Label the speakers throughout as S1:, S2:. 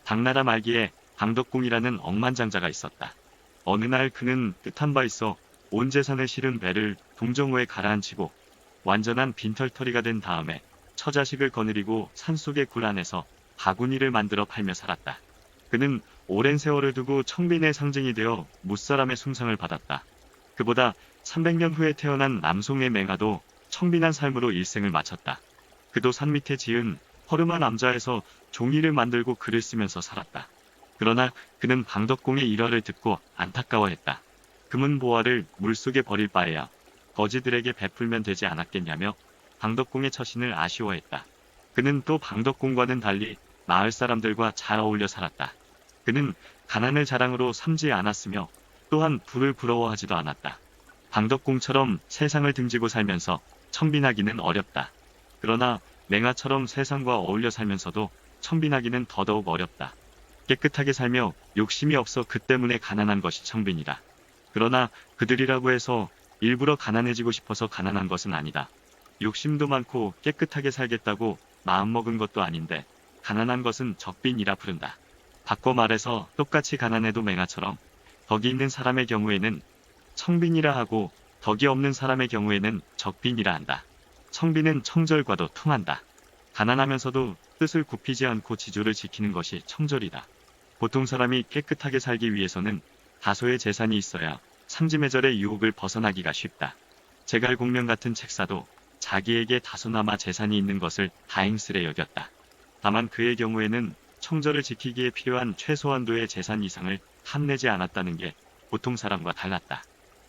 S1: 당나라 말기에 방덕궁이라는 억만장자가 있었다. 어느 날 그는 뜻한 바 있어 온 재산을 실은 배를 동정호에 가라앉히고 완전한 빈털터리가 된 다음에 처자식을 거느리고 산속의 굴 안에서 바구니를 만들어 팔며 살았다. 그는 오랜 세월을 두고 청빈의 상징이 되어 무사람의 숭상을 받았다. 그보다 300년 후에 태어난 남송의 맹아도 청빈한 삶으로 일생을 마쳤다. 그도 산 밑에 지은 허름한 암자에서 종이를 만들고 글을 쓰면서 살았다. 그러나 그는 방덕궁의 일화를 듣고 안타까워했다. 금은보화를 물속에 버릴 바에야 거지들에게 베풀면 되지 않았겠냐며 방덕궁의 처신을 아쉬워했다. 그는 또 방덕궁과는 달리 마을 사람들과 잘 어울려 살았다. 그는 가난을 자랑으로 삼지 않았으며 또한 부를 부러워하지도 않았다. 방덕궁처럼 세상을 등지고 살면서 청빈하기는 어렵다. 그러나 맹아처럼 세상과 어울려 살면서도 청빈하기는 더더욱 어렵다. 깨끗하게 살며 욕심이 없어 그 때문에 가난한 것이 청빈이다. 그러나 그들이라고 해서 일부러 가난해지고 싶어서 가난한 것은 아니다. 욕심도 많고 깨끗하게 살겠다고 마음먹은 것도 아닌데 가난한 것은 적빈이라 부른다. 바꿔 말해서 똑같이 가난해도 맹아처럼 덕이 있는 사람의 경우에는 청빈이라 하고 덕이 없는 사람의 경우에는 적빈이라 한다. 청빈은 청절과도 통한다. 가난하면서도 뜻을 굽히지 않고 지조를 지키는 것이 청절이다. 보통 사람이 깨끗하게 살기 위해서는 다소의 재산이 있어야 상지매절의 유혹을 벗어나기가 쉽다. 제갈공명 같은 책사도 자기에게 다소나마 재산이 있는 것을 다행스레 여겼다. 다만 그의 경우에는 청절을 지키기에 필요한 최소한도의 재산 이상을 탐내지 않았다는 게 보통 사람과 달랐다.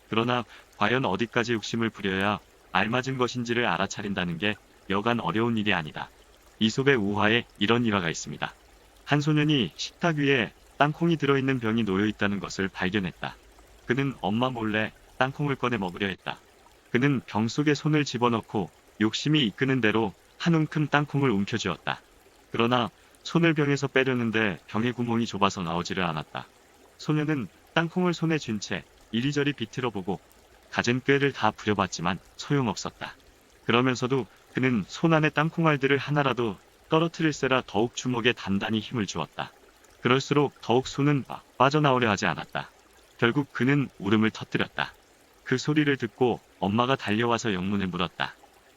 S1: 그러나 과연 어디까지 욕심을 부려야 알맞은 것인지를 알아차린다는 게 여간 어려운 일이 아니다. 이솝의 우화에 이런 일화가 있습니다. 한 소년이 식탁 위에 땅콩이 들어있는 병이 놓여 있다는 것을 발견했다. 그는 엄마 몰래 땅콩을 꺼내 먹으려 했다. 그는 병 속에 손을 집어넣고 욕심이 이끄는 대로 한 움큼 땅콩을 움켜쥐었다. 그러나 손을 병에서 빼려는데 병의 구멍이 좁아서 나오지를 않았다. 소년은 땅콩을 손에 쥔 채 이리저리 비틀어보고 갖은 꾀를 다 부려봤지만 소용없었다. 그러면서도 그는 손 안에 땅콩알들을 하나라도 떨어뜨릴세라 더욱 주먹에 단단히 힘을 주었다. 그럴수록 더욱 손은 빠져나오려 하지 않았다. 결국 그는 울음을 터뜨렸다. 그 소리를 듣고 엄마가 달려와서 영문을 물었다.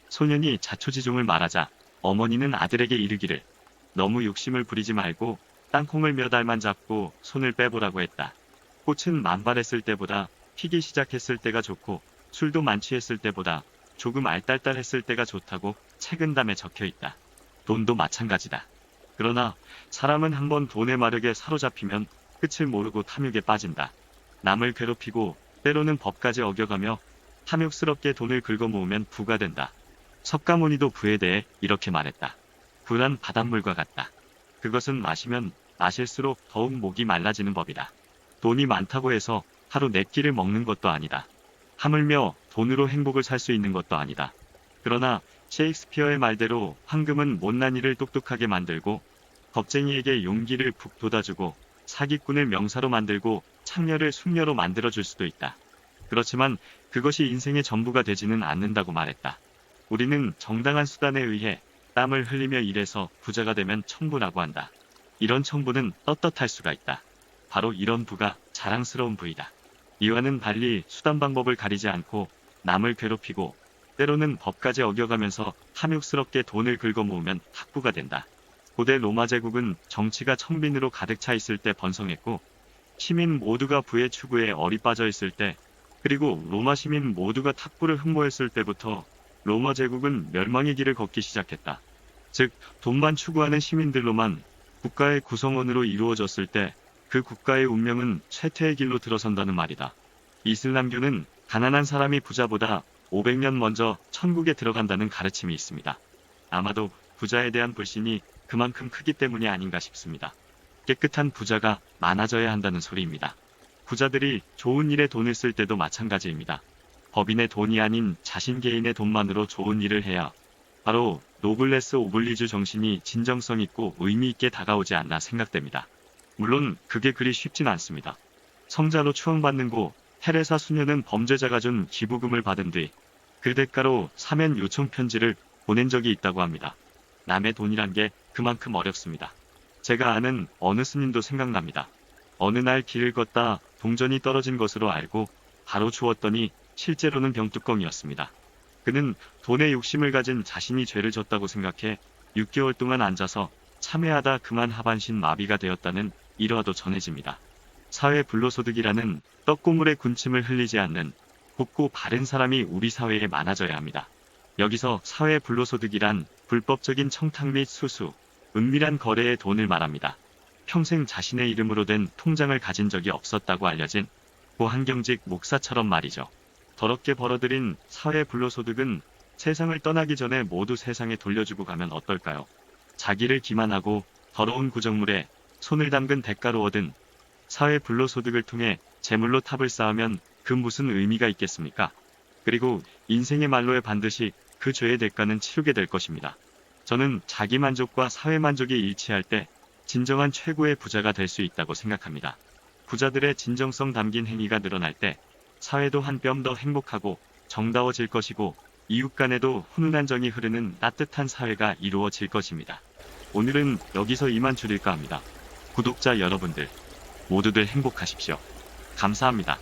S1: 소년이 자초지종을 말하자 어머니는 아들에게 이르기를 너무 욕심을 부리지 말고 땅콩을 몇 알만 잡고 손을 빼보라고 했다. 꽃은 만발했을 때보다 피기 시작했을 때가 좋고 술도 만취했을 때보다 조금 알딸딸했을 때가 좋다고 책은담에 적혀있다. 돈도 마찬가지다. 그러나 사람은 한번 돈의 마력에 사로잡히면 끝을 모르고 탐욕에 빠진다. 남을 괴롭히고 때로는 법까지 어겨가며 탐욕스럽게 돈을 긁어모으면 부가 된다. 석가모니도 부에 대해 이렇게 말했다. 부란 바닷물과 같다. 그것은 마시면 마실수록 더욱 목이 말라지는 법이다. 돈이 많다고 해서 하루 4끼를 먹는 것도 아니다. 하물며 돈으로 행복을 살 수 있는 것도 아니다. 그러나 셰익스피어의 말대로 황금은 못난 이를 똑똑하게 만들고 겁쟁이에게 용기를 푹 돋아주고 사기꾼을 명사로 만들고 창녀를 숙녀로 만들어줄 수도 있다. 그렇지만 그것이 인생의 전부가 되지는 않는다고 말했다. 우리는 정당한 수단에 의해 땀을 흘리며 일해서 부자가 되면 청부라고 한다. 이런 청부는 떳떳할 수가 있다. 바로 이런 부가 자랑스러운 부이다. 이와는 달리 수단 방법을 가리지 않고 남을 괴롭히고 때로는 법까지 어겨가면서 탐욕스럽게 돈을 긁어모으면 학부가 된다. 고대 로마 제국은 정치가 청빈으로 가득 차 있을 때 번성했고 시민 모두가 부의 추구에 얼이 빠져 있을 때 그리고 로마 시민 모두가 탁구를 흠모했을 때부터 로마 제국은 멸망의 길을 걷기 시작했다. 즉 돈만 추구하는 시민들로만 국가의 구성원으로 이루어졌을 때 그 국가의 운명은 쇠퇴의 길로 들어선다는 말이다. 이슬람교는 가난한 사람이 부자보다 500년 먼저 천국에 들어간다는 가르침이 있습니다. 아마도 부자에 대한 불신이 그만큼 크기 때문이 아닌가 싶습니다. 깨끗한 부자가 많아져야 한다는 소리입니다. 부자들이 좋은 일에 돈을 쓸 때도 마찬가지입니다. 법인의 돈이 아닌 자신 개인의 돈만으로 좋은 일을 해야 바로 노블레스 오블리주 정신이 진정성 있고 의미 있게 다가오지 않나 생각됩니다. 물론 그게 그리 쉽진 않습니다. 성자로 추앙받는 고 테레사 수녀는 범죄자가 준 기부금을 받은 뒤 그 대가로 사면 요청 편지를 보낸 적이 있다고 합니다. 남의 돈이란 게 그만큼 어렵습니다. 제가 아는 어느 스님도 생각납니다. 어느 날 길을 걷다 동전이 떨어진 것으로 알고 바로 주웠더니 실제로는 병뚜껑이었습니다. 그는 돈에 욕심을 가진 자신이 죄를 졌다고 생각해 6개월 동안 앉아서 참회하다 그만 하반신 마비가 되었다는 일화도 전해집니다. 사회 불로소득이라는 떡고물의 군침을 흘리지 않는 곱고 바른 사람이 우리 사회에 많아져야 합니다. 여기서 사회 불로소득이란 불법적인 청탁 및 수수, 은밀한 거래의 돈을 말합니다. 평생 자신의 이름으로 된 통장을 가진 적이 없었다고 알려진 고한경직 목사처럼 말이죠. 더럽게 벌어들인 사회 불로소득은 세상을 떠나기 전에 모두 세상에 돌려주고 가면 어떨까요? 자기를 기만하고 더러운 구정물에 손을 담근 대가로 얻은 사회 불로소득을 통해 재물로 탑을 쌓으면 그 무슨 의미가 있겠습니까? 그리고 인생의 말로에 반드시 그 죄의 대가는 치르게 될 것입니다. 저는 자기 만족과 사회 만족이 일치할 때 진정한 최고의 부자가 될 수 있다고 생각합니다. 부자들의 진정성 담긴 행위가 늘어날 때 사회도 한 뼘 더 행복하고 정다워질 것이고 이웃 간에도 훈훈한 정이 흐르는 따뜻한 사회가 이루어질 것입니다. 오늘은 여기서 이만 줄일까 합니다. 구독자 여러분들 모두들 행복하십시오. 감사합니다.